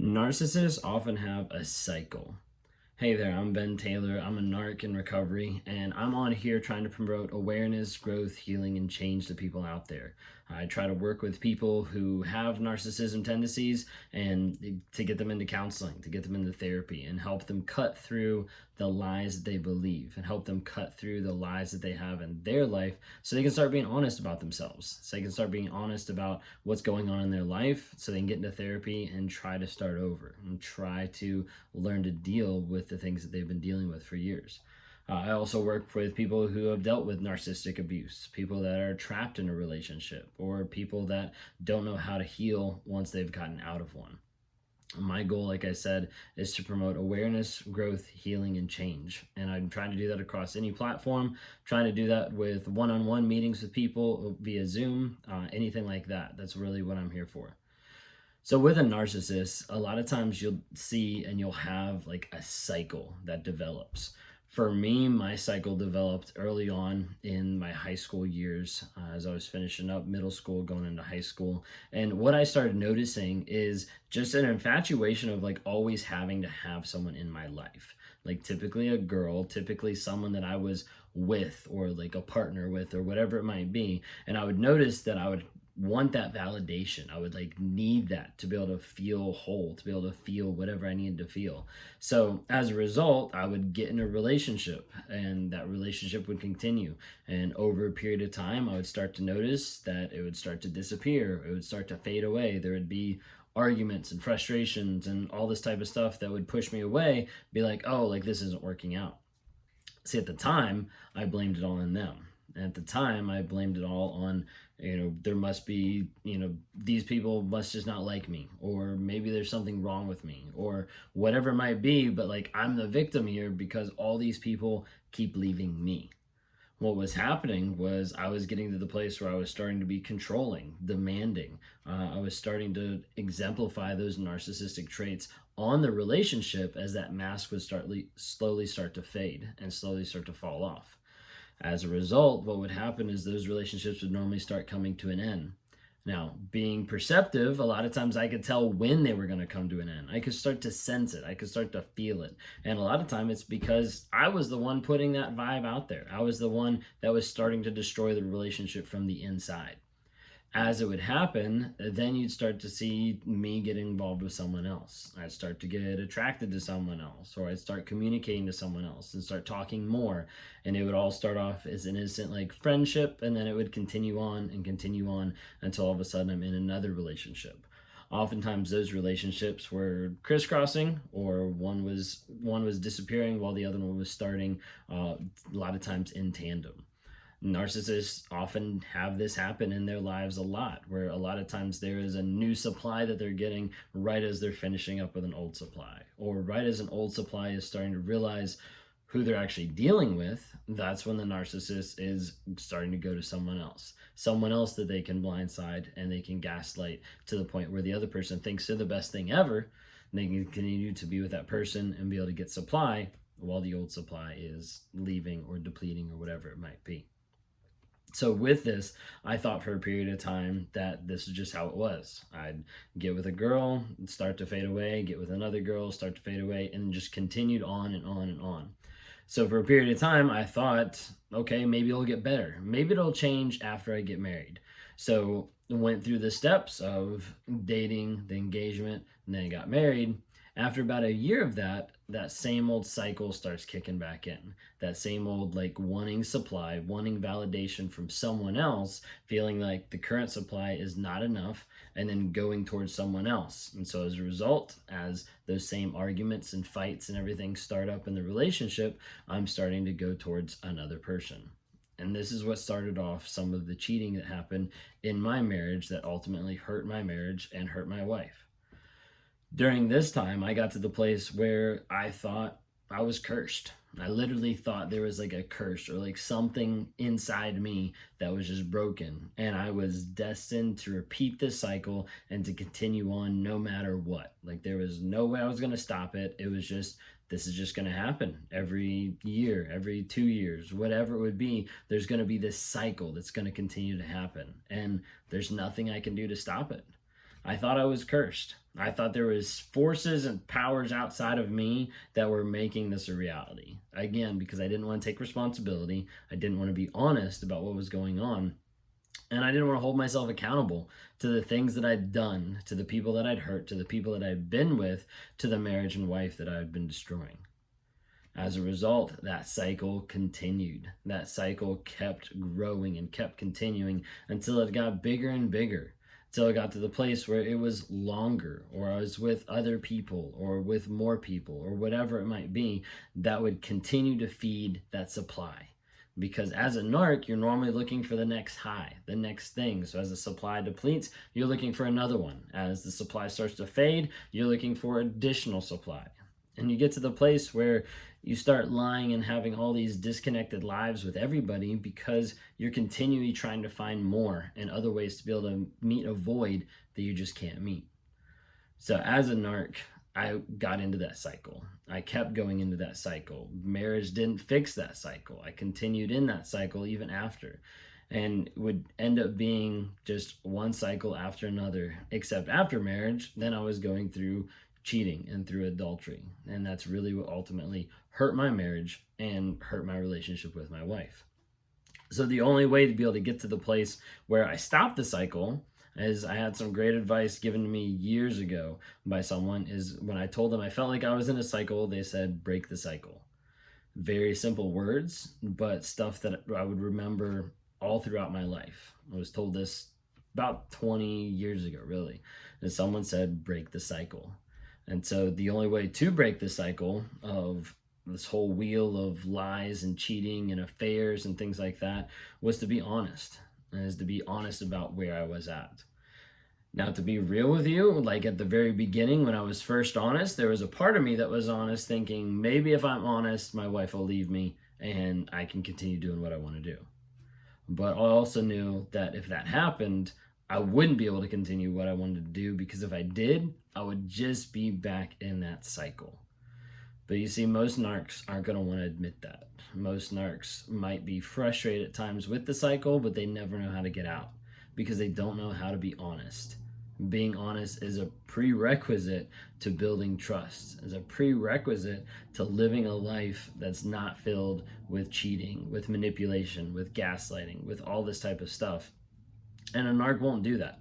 Narcissists often have a cycle. Hey there, I'm Ben Taylor. I'm a narc in recovery, and I'm on here trying to promote awareness, growth, healing, and change to people out there. I try to work with people who have narcissism tendencies and to get them into counseling, to get them into therapy, and help them cut through the lies that they believe and help them cut through the lies that they have in their life so they can start being honest about themselves, so they can start being honest about what's going on in their life, so they can get into therapy and try to start over and try to learn to deal with the things that they've been dealing with for years. I also work with people who have dealt with narcissistic abuse, people that are trapped in a relationship, or people that don't know how to heal once they've gotten out of one. My goal, like I said, is to promote awareness, growth, healing, and change. And I'm trying to do that across any platform, trying to do that with one-on-one meetings with people via Zoom, anything like that. That's really what I'm here for. So with a narcissist, a lot of times you'll see and you'll have like a cycle that develops. For me, my cycle developed early on in my high school years as I was finishing up middle school, going into high school. And what I started noticing is just an infatuation of like always having to have someone in my life. Like typically a girl, typically someone that I was with or like a partner with or whatever it might be. And I would notice that I would want that validation. I would like need that to be able to feel whole, to be able to feel whatever I needed to feel. So as a result, I would get in a relationship and that relationship would continue. And over a period of time, I would start to notice that it would start to disappear. It would start to fade away. There would be arguments and frustrations and all this type of stuff that would push me away, be like, oh, like this isn't working out. See, at the time, I blamed it all on them. At the time, I blamed it all on, there must be, these people must just not like me, or maybe there's something wrong with me, or whatever it might be, but like I'm the victim here because all these people keep leaving me. What was happening was I was getting to the place where I was starting to be controlling, demanding. I was starting to exemplify those narcissistic traits on the relationship as that mask would slowly start to fade and slowly start to fall off. As a result, what would happen is those relationships would normally start coming to an end. Now, being perceptive, a lot of times I could tell when they were going to come to an end. I could start to sense it. I could start to feel it. And a lot of time it's because I was the one putting that vibe out there. I was the one that was starting to destroy the relationship from the inside. As it would happen, then you'd start to see me get involved with someone else. I'd start to get attracted to someone else, or I'd start communicating to someone else and start talking more. And it would all start off as an instant like friendship, and then it would continue on until all of a sudden I'm in another relationship. Oftentimes those relationships were crisscrossing, or one was disappearing while the other one was starting, a lot of times in tandem. Narcissists often have this happen in their lives a lot, where a lot of times there is a new supply that they're getting right as they're finishing up with an old supply, or right as an old supply is starting to realize who they're actually dealing with. That's when the narcissist is starting to go to someone else that they can blindside and they can gaslight to the point where the other person thinks they're the best thing ever, and they can continue to be with that person and be able to get supply while the old supply is leaving or depleting or whatever it might be. So with this, I thought for a period of time that this is just how it was. I'd get with a girl, start to fade away, get with another girl, start to fade away, and just continued on and on and on. So for a period of time, I thought, okay, maybe it'll get better. Maybe it'll change after I get married. So I went through the steps of dating, the engagement, and then I got married. After about a year of that same old cycle starts kicking back in. That same old like wanting supply, wanting validation from someone else, feeling like the current supply is not enough, and then going towards someone else. And so as a result, as those same arguments and fights and everything start up in the relationship, I'm starting to go towards another person. And this is what started off some of the cheating that happened in my marriage that ultimately hurt my marriage and hurt my wife. During this time, I got to the place where I thought I was cursed. I literally thought there was like a curse or like something inside me that was just broken. And I was destined to repeat this cycle and to continue on no matter what. Like there was no way I was going to stop it. It was just, this is just going to happen every year, every 2 years, whatever it would be. There's going to be this cycle that's going to continue to happen. And there's nothing I can do to stop it. I thought I was cursed. I thought there was forces and powers outside of me that were making this a reality. Again, because I didn't want to take responsibility. I didn't want to be honest about what was going on. And I didn't want to hold myself accountable to the things that I'd done, to the people that I'd hurt, to the people that I'd been with, to the marriage and wife that I'd been destroying. As a result, that cycle continued. That cycle kept growing and kept continuing until it got bigger and bigger, until it got to the place where it was longer, or I was with other people, or with more people, or whatever it might be, that would continue to feed that supply. Because as a narc, you're normally looking for the next high, the next thing. So as the supply depletes, you're looking for another one. As the supply starts to fade, you're looking for additional supply. And you get to the place where you start lying and having all these disconnected lives with everybody because you're continually trying to find more and other ways to be able to meet a void that you just can't meet. So as a narc, I got into that cycle. I kept going into that cycle. Marriage didn't fix that cycle. I continued in that cycle even after, and would end up being just one cycle after another, except after marriage, then I was going through cheating and through adultery. And that's really what ultimately hurt my marriage and hurt my relationship with my wife. So the only way to be able to get to the place where I stopped the cycle, as I had some great advice given to me years ago by someone, is when I told them I felt like I was in a cycle, they said, break the cycle. Very simple words, but stuff that I would remember all throughout my life. I was told this about 20 years ago, really, and someone said, break the cycle. And so the only way to break the cycle of this whole wheel of lies and cheating and affairs and things like that was to be honest. And is to be honest about where I was at. Now, to be real with you, like at the very beginning when I was first honest, there was a part of me that was honest thinking, maybe if I'm honest, my wife will leave me and I can continue doing what I want to do. But I also knew that if that happened, I wouldn't be able to continue what I wanted to do, because if I did, I would just be back in that cycle. But you see, most narcs aren't going to want to admit that. Most narcs might be frustrated at times with the cycle, but they never know how to get out because they don't know how to be honest. Being honest is a prerequisite to building trust, is a prerequisite to living a life that's not filled with cheating, with manipulation, with gaslighting, with all this type of stuff. And a narc won't do that.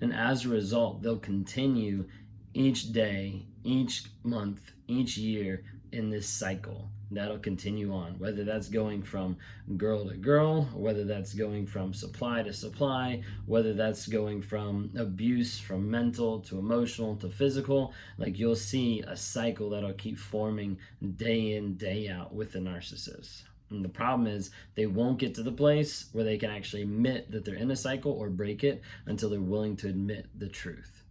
And as a result, they'll continue each day, each month, each year in this cycle. That'll continue on, whether that's going from girl to girl, whether that's going from supply to supply, whether that's going from abuse, from mental to emotional to physical. Like, you'll see a cycle that'll keep forming day in, day out with the narcissist. And the problem is they won't get to the place where they can actually admit that they're in a cycle or break it until they're willing to admit the truth.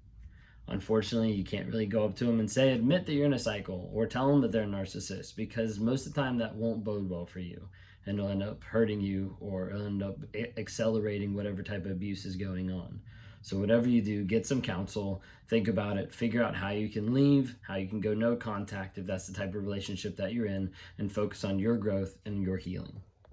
Unfortunately, you can't really go up to them and say, admit that you're in a cycle, or tell them that they're a narcissist, because most of the time that won't bode well for you, and it'll end up hurting you, or it'll end up accelerating whatever type of abuse is going on. So whatever you do, get some counsel, think about it, figure out how you can leave, how you can go no contact if that's the type of relationship that you're in, and focus on your growth and your healing.